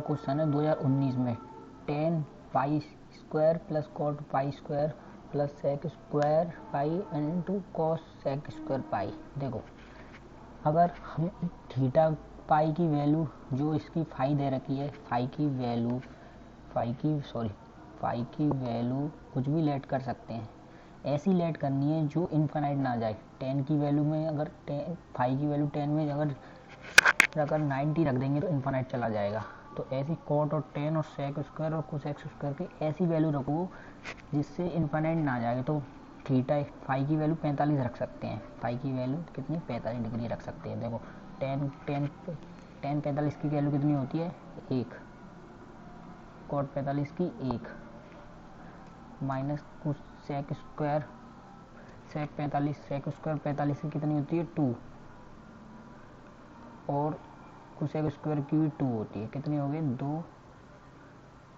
Question है 2019 में, tan pi square plus cot pi square plus sec square pi into cos sec square pi. देखो अगर हम theta pi की value जो इसकी फाई दे रखी है, फाई की वैल्यू कुछ भी लेट कर सकते हैं, ऐसी लेट करनी है जो इनफाइनाइट ना जाए। टेन की वैल्यू में अगर फाई की वैल्यू 10 में अगर 90 रख देंगे तो इनफाइनाइट चला जाएगा। तो ऐसी कॉट और टेन और सेक स्क्वायर और कोसेक स्क्वायर की ऐसी वैल्यू रखो जिससे इनफाइनाइट ना जाए। तो थीटा फाई की वैल्यू 45 रख सकते हैं, फाई की वैल्यू कितनी 45 डिग्री रख सकते हैं। देखो टेन 45 की वैल्यू कितनी होती है 1, कॉट 45 की 1 माइनस सेक स्क्वायर सेक 45 की कितनी होती है 2 और कोसेक स्क्वायर की भी 2 होती है, कितनी हो गई 2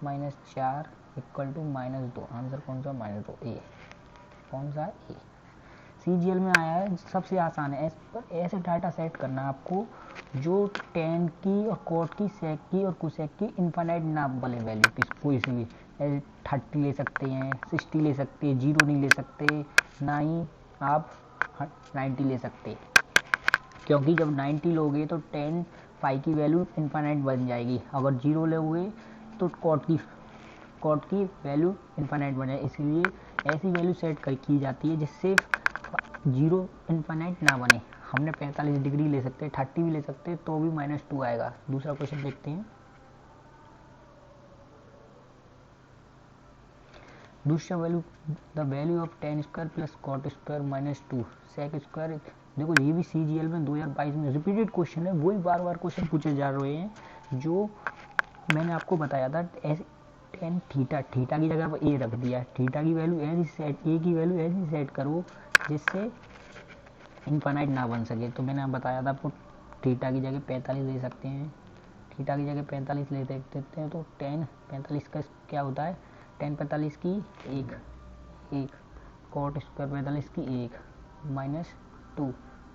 माइनस 4 इक्वल टू -2। आंसर कौन सा -2 ए, कौन सा ए। सीजीएल में आया है, सबसे आसान है। ऐसे डाटा सेट करना है आपको जो टेन की और कॉट की सेक की और कोसेक की इनफाइनाइट ना बने वैल्यू की, कोई सी भी 30 ले सकते हैं, 60 ले सकते हैं, 0 नहीं ले सकते, ना ही आप 90 ले सकते, क्योंकि जब 90 लोगे तो टेन फाई की वैल्यू इनफाइनाइट बन जाएगी। अगर 0 लोगे तो कॉट की वैल्यू इनफाइनाइट बन जाएगी। इसलिए ऐसी वैल्यू सेट की जाती है जिससे 0 इनफाइनाइट ना बने। हमने 45 डिग्री ले सकते हैं, 30 भी ले सकते हैं, तो भी -2 आएगा। दूसरा क्वेश्चन देखते हैं। दूसरा value the value of tan square plus cot square -2 sec square. देखो ये भी सीजीएल में 2022 में रिपीटेड क्वेश्चन है, वही बार बार क्वेश्चन पूछे जा रहे हैं जो मैंने आपको बताया था। ऐसे टेन थीटा की जगह पर ए रख दिया, थीटा की वैल्यू ऐसी सेट, ए की वैल्यू ऐसी सेट करो जिससे इनफाइनाइट ना बन सके। तो मैंने बताया था आपको थीटा की जगह 45 ले सकते हैं, थीटा की जगह 45 ले देते हैं। तो टेन 45 का क्या होता है, टेन 45 की 1 कॉट स्क्वायर 45 की 1 -2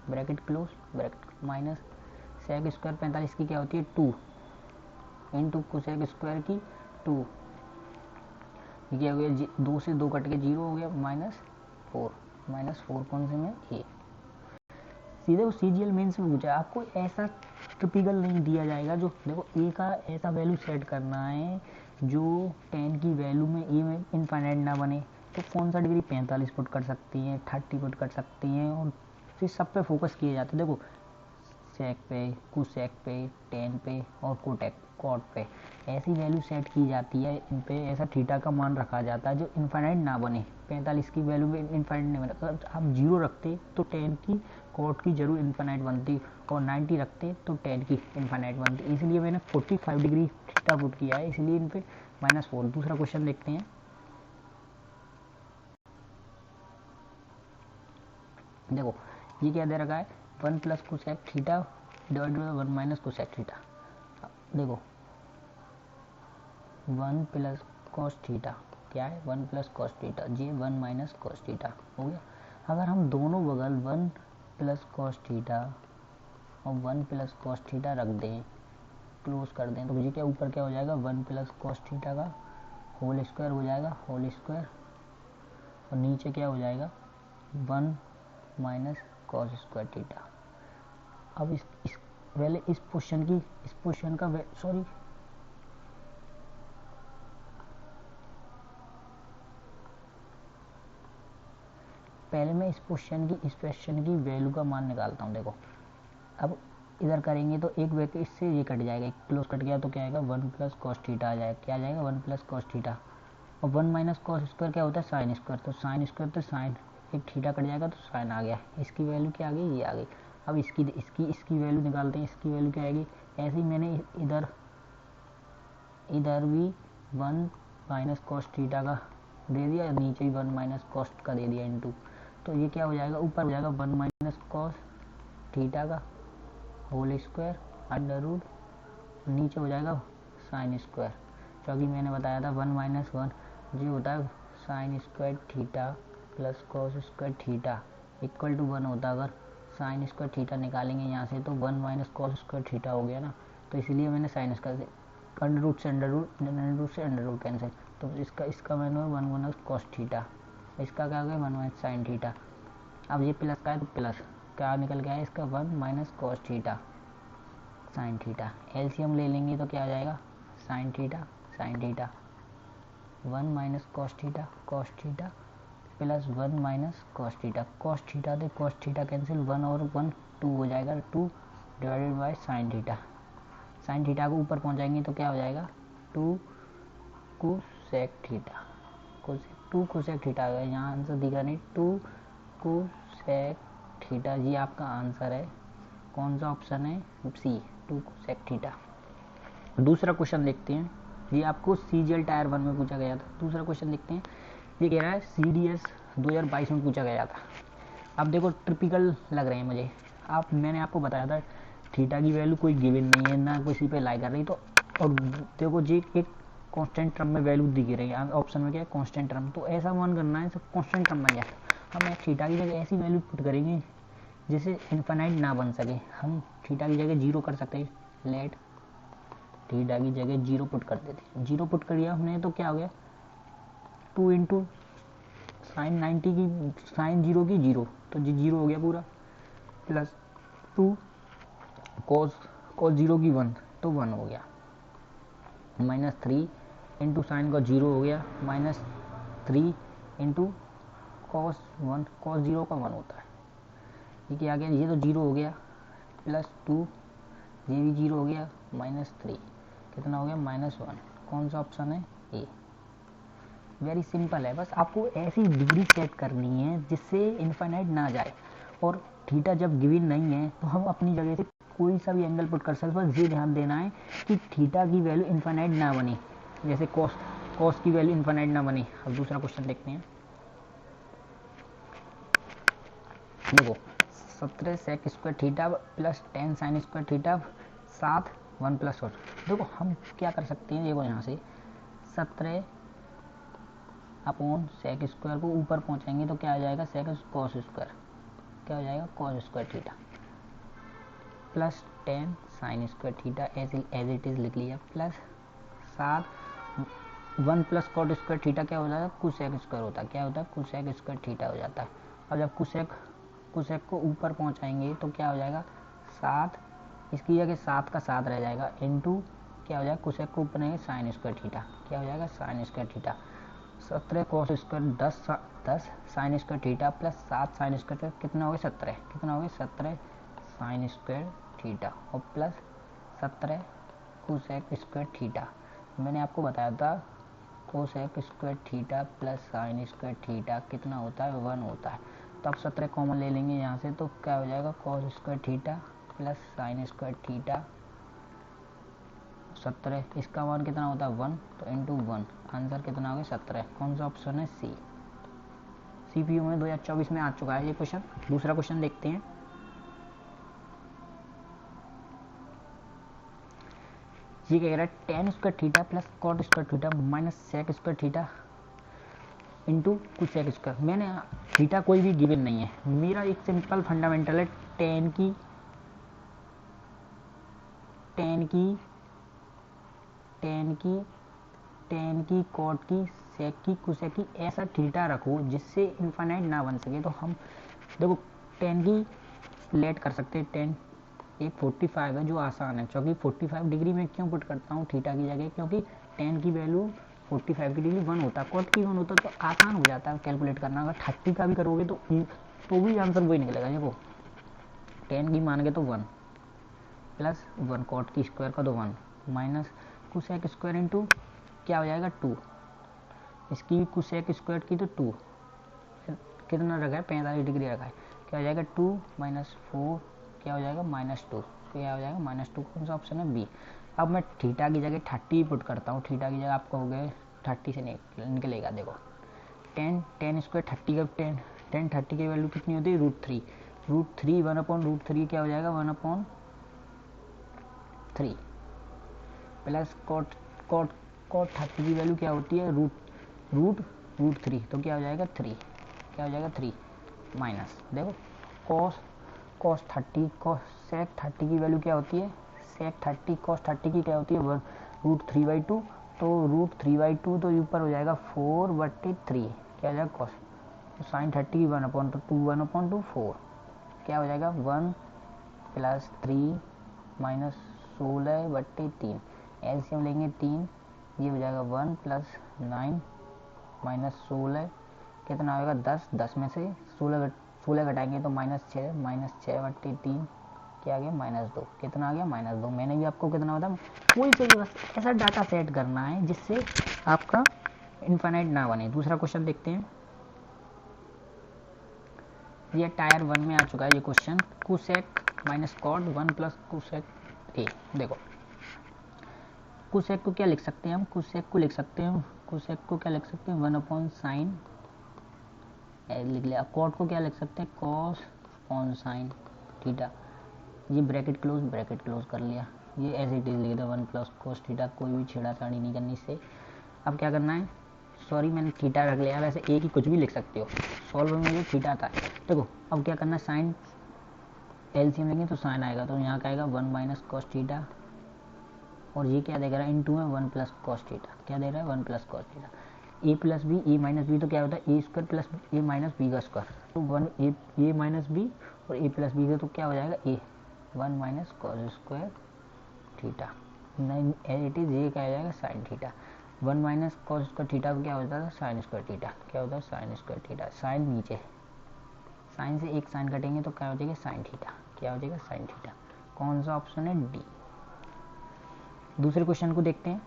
bracket close bracket minus sec square 45 की क्या होती है 2 इंटू कोसेक स्क्वायर की 2। ये क्या हो गया 2 से 2 कट के 0 हो गया -4 कौन से में ए। सीधे वो सीजीएल मेंस में पूछा, आपको ऐसा टिपिकल नहीं दिया जाएगा। जो देखो ए का ऐसा वैल्यू सेट करना है जो 10 की वैल्यू में ए में इनफाइनाइट ना बने। तो कौन सा डिग्री 45 पुट कर सकती हैं, 30 पुट कर सकती हैं, और फिर सब पे फोकस किए जाते हैं। देखो सेक पे, कोसेक पे, टेन पे और कॉट पे ऐसी वैल्यू सेट की जाती है। इन पे ऐसा थीटा का मान रखा जाता है जो इनफाइनाइट ना बने। 45 की वैल्यू में इनफाइनाइट नहीं बने, अगर आप 0 रखते तो टेन की कॉट की जरूर इनफाइनाइट बनती, और 90 रखते तो टेन की इनफाइनाइट बनती। इसलिए मैंने 45 डिग्री थीटा पुट किया है, इसलिए इन पे -4। दूसरा क्वेश्चन देखते हैं। देखो ये क्या दे रखा है 1 plus cosec theta divide by 1 minus cosec theta. देखो 1 प्लस कॉस थीटा क्या है 1 प्लस कॉस थीटा, ये 1 माइनस कॉस थीटा हो गया। अगर हम दोनों बगल 1 प्लस कॉस थीटा और 1 प्लस कॉस थीटा रख दें, क्लोज कर दें, तो ये क्या ऊपर क्या हो जाएगा 1 प्लस कॉस थीटा का होल स्क्वायर हो जाएगा, होल स्क्वायर, और नीचे क्या हो जाएगा 1 माइनस कॉस स्क्वायर थीटा। अब पहले इस पोर्शन का सॉरी पहले मैं इस क्वेश्चन की वैल्यू का मान निकालता हूँ। देखो अब इधर करेंगे तो एक वैक्टर इससे ये कट जाएगा, क्लोज कट गया तो क्या आएगा 1 प्लस कॉस थीटा आ जाएगा, क्या आ जाएगा 1 प्लस कॉस थीटा, और 1 माइनस कॉस स्क्वायर क्या होता है साइन स्क्वायर, तो साइन स्क्वायर तो साइन, एक थीटा कट जाएगा तो साइन आ गया। इसकी वैल्यू क्या आ गई ये आ गई। अब इसकी वैल्यू निकालते हैं, इसकी वैल्यू क्या आएगी। ऐसे ही मैंने इधर भी 1 माइनस कॉस थीटा का दे दिया, नीचे ही 1 माइनस कॉस का दे दिया इनटू, तो ये क्या हो जाएगा ऊपर हो जाएगा 1 माइनस कॉस थीटा का होल स्क्वायर अंडर रूट, नीचे हो जाएगा साइन स्क्वायर, क्योंकि मैंने बताया था 1 माइनस 1 जो होता है sine square theta plus cos square theta equal to 1 होता है। अगर साइन स्क्वायर थीटा निकालेंगे यहाँ से तो 1 माइनस कॉस स्क्वायर थीटा हो गया ना, तो इसलिए मैंने साइन स्क्वायर अंडर रूट से अंडर रूट कैंसिल, तो इसका मैंने 1 cos थीटा, इसका क्या हो गया 1 sin थीटा। अब ये प्लस का है तो प्लस क्या निकल गया है इसका 1 cos theta sin theta. LCM ले लेंगे तो क्या हो जाएगा sin theta 1 cos theta plus 1 cos theta. cos theta तो cos थीटा कैंसिल, 1 और 1 2 हो जाएगा, 2 divided by sin theta. sin theta को ऊपर पहुंचाएंगे तो क्या हो जाएगा 2 cosec थीटा, 2 cosec थीटा आ गया। यहाँ आंसर दिखा नहीं, 2 cosec थीटा जी आपका आंसर है। कौन सा ऑप्शन है सी, 2 cosec थीटा। दूसरा क्वेश्चन देखते हैं, ये आपको सीजीएल टायर 1 में पूछा गया था। दूसरा क्वेश्चन देखते हैं, ये कह रहा है सीडीएस 2022 में पूछा गया था। अब देखो टिपिकल लग रहे हैं मुझे, मैंने आपको बताया था थीटा की वैल्यू कोई गिवन नहीं है ना किसी पे लाई कर रही, तो और देखो जी एक कांस्टेंट टर्म में वैल्यू दिख रही है, ऑप्शन में क्या है कांस्टेंट टर्म, तो ऐसा मान करना है सब कांस्टेंट टर्म में गया। हम थीटा की जगह ऐसी वैल्यू पुट करेंगे जिससे इन्फिनाइट ना बन सके। हम थीटा की जगह 0 कर सकते हैं, लेट थीटा की जगह 0 पुट कर देते, 0 पुट कर दिया हमने तो क्या हो गया 2 इंटू साइन 90 की साइन 0 की 0, तो जी 0 हो गया पूरा, प्लस 2 कॉस 0 की 1 तो 1 हो गया, माइनस 3 इंटू साइन का 0 हो गया, माइनस 3 इंटू कॉस 1, कॉस 0 का 1 होता है, ये क्या आ गया, ये तो 0 हो गया, प्लस 2 ये भी 0 हो गया, माइनस 3 कितना हो गया -1। कौन सा ऑप्शन है ए। वेरी सिंपल है, बस आपको ऐसी डिग्री सेट करनी है जिससे इनफाइनाइट ना जाए, और थीटा जब गिवन नहीं है तो हम अपनी जगह से कोई सा भी एंगल पुट कर सकते हैं। बस ये ध्यान देना है कि थीटा की वैल्यू इनफाइनाइट ना बने, जैसे कॉस की वैल्यू इनफाइनाइट ना बने। अब दूसरा क्वेश्चन देखते हैं, देखो 17 sec square theta plus 10 sin square theta 7 1 + 1। देखो हम क्या कर सकते हैं, देखो यहाँ से 17 अपॉन सेक स्क्वायर को ऊपर पहुँचाएंगे तो क्या आ जाएगा सेक कॉस स्क्वायर, क्या हो जाएगा cos square theta, plus 10 sin square theta as it is लिख लिया, प्लस 7 1 + कॉट स्क्वायर थीटा क्या हो जाएगा कोसेक स्क्वायर होता है, क्या होता है कोसेक स्क्वायर थीटा हो जाता है। अब जब कोसेक को ऊपर पहुंचाएंगे तो क्या हो जाएगा 7, इसकी जगह 7 का 7 रह जाएगा, इंटू क्या हो जाएगा कोसेक को ऊपर साइन स्क्वायर थीटा, क्या हो जाएगा sign square theta. 17 cos square 10 sign square theta plus 7 sine square कितना हो गया 17, कितना हो गया 17 साइन स्क्वायर थीटा और प्लस 17 कोसेक स्क्वायर थीटा। मैंने आपको बताया था cosec square theta plus sign square theta कितना होता है 1 होता है। तो अब 17 कॉमन ले लेंगे यहाँ से तो क्या हो जाएगा cos square theta plus sign square theta 17, इसका मान कितना होता है 1, तो इंटू 1 आंसर कितना हो गया 17। कौन सा ऑप्शन है सी। सीपीयू में 2024 में आ चुका है ये क्वेश्चन। दूसरा क्वेश्चन देखते हैं, ये कह रहा है tan square theta plus cot square theta minus sec square theta into कुछ सेक स्क्वायर। मैंने थीटा कोई भी गिवन नहीं है, मेरा एक सिंपल फंडामेंटल है टेन की कॉट की सेक की कुसेक की ऐसा थीटा रखो जिससे इनफाइनाइट ना बन सके। तो हम देखो टेन की लेट कर सकते हैं, टेन एक 45 है जो आसान है, क्योंकि 45 डिग्री में क्यों पुट करता हूँ थीटा की जगह, क्योंकि टेन की वैल्यू 45 की डिग्री 1 होता है, कॉट की 1 होता है, तो आसान हो जाता है कैलकुलेट करना। अगर 30 का भी करोगे तो भी आंसर वही निकलेगा। देखो 10 की मान के तो 1 प्लस 1 कॉट की स्क्वायर का तो 1 माइनस कुसेक स्क्वायर इंटू क्या हो जाएगा 2, इसकी कुसेक स्क्वायर की तो 2 कितना रखा है 45 डिग्री रखा है, क्या हो जाएगा 2 माइनस 4 क्या हो जाएगा -2, क्या हो जाएगा -2। कौन सा ऑप्शन है बी। अब मैं थीटा की जगह 30 पुट करता हूँ, थीटा की जगह आप कहोगे 30 से निकलेगा। देखो 10 स्क्वायर 30 का 10 30 की वैल्यू कितनी होती है √3 1/√3 क्या हो जाएगा 1/3 प्लस कॉट 30 की वैल्यू क्या होती है √3 तो क्या हो जाएगा 3, क्या हो जाएगा 3 माइनस देखो cos 30 सेक 30 की वैल्यू क्या होती है सेक 30 cos 30 की क्या होती है √3/2, तो √3/2 तो ऊपर हो जाएगा 4/3, क्या हो जाएगा कॉस, तो साइन 30 1/2 1/2 4, क्या हो जाएगा 1 + 3 - 16/3, एलसीएम लेंगे 3, ये हो जाएगा 1 + 9 - 16, कितना होगा 10, 10 में से 16 घटाएंगे तो -6 - 6/3, क्या आ गया -2, कितना आ गया -2। मैंने भी आपको कितना बताया, वही चाहिए, बस ऐसा डाटा सेट करना है जिससे आपका इनफाइनाइट ना बने। दूसरा क्वेश्चन देखते हैं, ये टायर 1 में आ चुका है ये question, cosec - cot 1 + cosec A. देखो कोसेक को क्या लिख सकते हैं हम, कोसेक को लिख सकते हैं, कोसेक को क्या लिख सकते हैं 1/sin लिख लिया। कॉट को क्या लिख सकते हैं कॉस अपॉन साइन थीटा, ये ब्रैकेट क्लोज कर लिया, ये ऐसे ही लिख दिया 1 + cos थीटा, कोई भी छेड़ाछाड़ी नहीं करनी इससे। अब क्या करना है, सॉरी मैंने थीटा रख लिया, वैसे एक ही कुछ भी लिख सकते हो, सॉल्व में जो थीटा था। देखो अब क्या करना है, साइन एलसीएम लेंगे तो साइन आएगा, तो यहाँ क्या आएगा 1 - cos थीटा, और ये क्या देख रहा है इंटू में 1 + cos थीटा, क्या दे रहा है 1 + cos theta. a + b, a - b तो क्या होता है a² + a - b का स्क्वायर, तो 1 a - b और a + b का तो क्या हो जाएगा a 1 - cos² थीटा, नहीं इट इज ये क्या हो जाएगा साइन थीटा। 1 - cos² थीटा को क्या होता है sin² थीटा, क्या होता है sin² थीटा, साइन नीचे, साइन से एक साइन कटेंगे तो क्या हो जाएगा साइन थीटा, क्या हो जाएगा साइन थीटा। कौन सा ऑप्शन है डी। दूसरे क्वेश्चन को देखते हैं,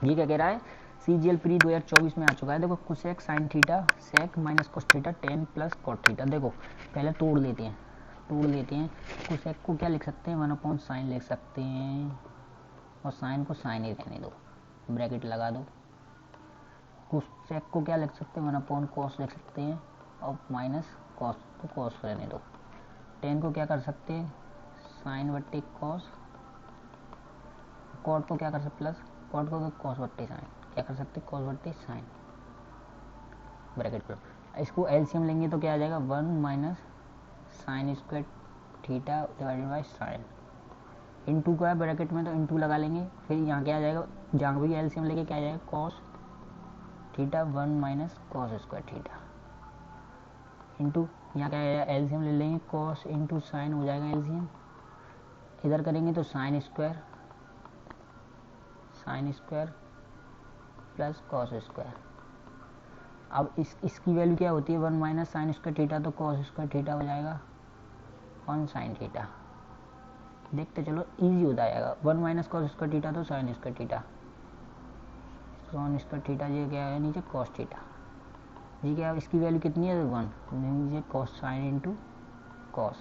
ये क्या कह रहा है, CGL प्री 2024 में आ चुका है। देखो cosec sine theta sec - cos theta tan + cot theta. देखो पहले तोड़ लेते हैं, कोसेक को क्या लिख सकते हैं 1/sin लिख सकते हैं, और साइन को साइन ही रहने दो, ब्रैकेट लगा दो। कोसेक को क्या लिख सकते हैं 1/cos लिख सकते हैं, और माइनस कॉस तो कॉस रहने दो। tan को क्या कर सकते हैं sin/cos, कॉट को क्या कर सकते प्लस, कॉट को cos/sin, क्या कर सकते cos/sin, ब्रैकेट पर। इसको एलसीएम लेंगे तो क्या आ जाएगा 1 - sin² थीटा / sin, इंटू का है ब्रैकेट में तो इंटू लगा लेंगे, फिर यहाँ क्या आ जाएगा, जहाँ भी एलसीएम लेके क्या आ जाएगा cos theta 1 - cos² theta, into यहाँ क्या आएगा एलसीएम ले लेंगे cos इंटू साइन हो जाएगा एलसीएम, इधर करेंगे तो sin² प्लस cos²। अब इसकी वैल्यू क्या होती है 1 - sin² थीटा, तो cos² थीटा हो जाएगा 1 sin थीटा। देखते चलो इजी हो जाएगा, 1 - cos² थीटा तो sin² थीटा, थीटा ये क्या है नीचे cos थीटा, ये क्या है इसकी वैल्यू कितनी है 1, नीचे cos sin into cos,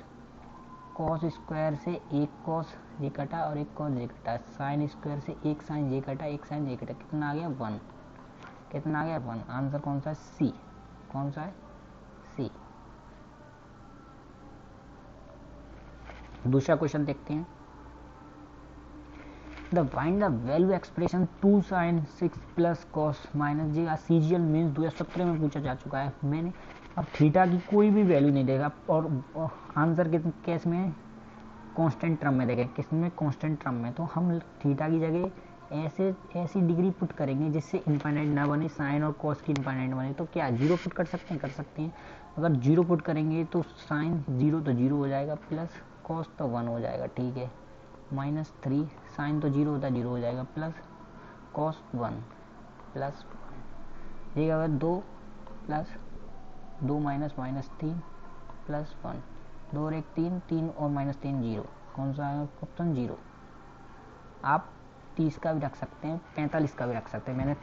cos² से एक cos ये कटा और एक cos ये कटा, sin² से एक sin ये कटा एक sin ये कटा, कितना आ गया 1, कितना आ गया 1। आंसर कौन सा है सी, कौन सा है सी। दूसरा क्वेश्चन देखते हैं, the find the value expression 2 sin 6 + cos -j CGL means 2017 में पूछा जा चुका है। मैंने अब थीटा की कोई भी वैल्यू नहीं देगा, और आंसर केस में कांस्टेंट टर्म में देखें, किस में कांस्टेंट टर्म में, तो हम थीटा की जगह ऐसी डिग्री पुट करेंगे जिससे इनफाइनाइट ना बने, साइन और कॉस की इनफाइनाइट बने, तो क्या 0 पुट कर सकते हैं, अगर 0 पुट करेंगे तो साइन 0 तो 0 हो जाएगा, प्लस कॉस तो 1 हो जाएगा, ठीक है, -3 साइन तो 0 होता है 0 हो जाएगा, प्लस कॉस 1 प्लस 1, ये अगर 2 प्लस 2 -3 प्लस 1, 2 और 1 3, 3 और -3 0, कौन सा है ऑप्शन 0। आप 30 का भी रख सकते हैं, 45 का भी रख सकते हैं, मैंने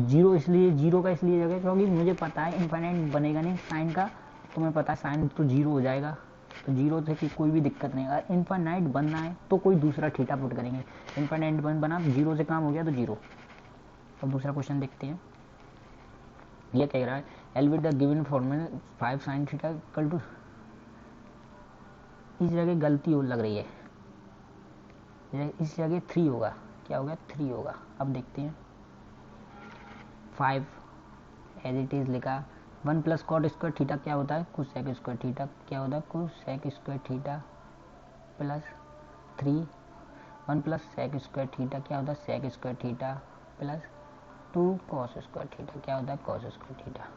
0 का इसलिए जगह क्योंकि मुझे पता है इनफाइनाइट बनेगा नहीं साइन का, तो मैं पता है साइन तो 0 हो जाएगा, तो 0 से कोई भी दिक्कत नहीं। अगर इनफाइनाइट बनना है तो कोई दूसरा थीटा पुट करेंगे, इनफाइनाइट बना 0 से काम हो गया तो 0। अब दूसरा क्वेश्चन देखते हैं, ये कह रहा है एलविट the given formula 5 sin theta equal to, इस जगह गलती हो लग रही है, इस जगह 3 होगा, क्या होगा 3 होगा। अब देखते हैं 5 एज इट इज लिखा, 1 + cot² थीटा क्या होता है cosec² थीटा, क्या होता है cosec² theta plus 3 1 plus sec square theta क्या होता है sec square theta plus 2 cos square theta क्या होता है कॉस स्क्वायर थीटा।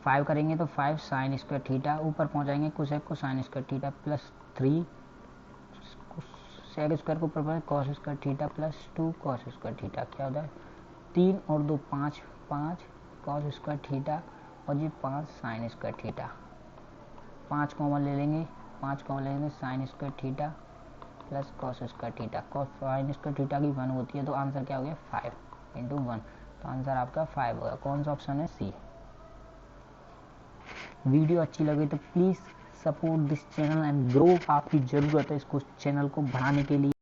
5 करेंगे तो 5 साइन स्क्वायर थीटा, ऊपर पहुंचाएंगे कोसेक को sine square theta plus 3 sec square को ऊपर cos square theta plus 2 cos square theta क्या होता है 3 और 2 5 कॉस स्क्वायर थीटा और ये 5 साइन स्क्वायर थीटा। 5 कॉमन ले लेंगे sign square theta plus cos square theta. Cos sine square theta की 1 होती है तो आंसर क्या हो गया 5 इंटू 1, तो आंसर आपका 5 होगा। कौन सा ऑप्शन है सी। वीडियो अच्छी लगे तो please support this channel and grow, आपकी ज़रूरत है इसको चैनल को बढ़ाने के लिए।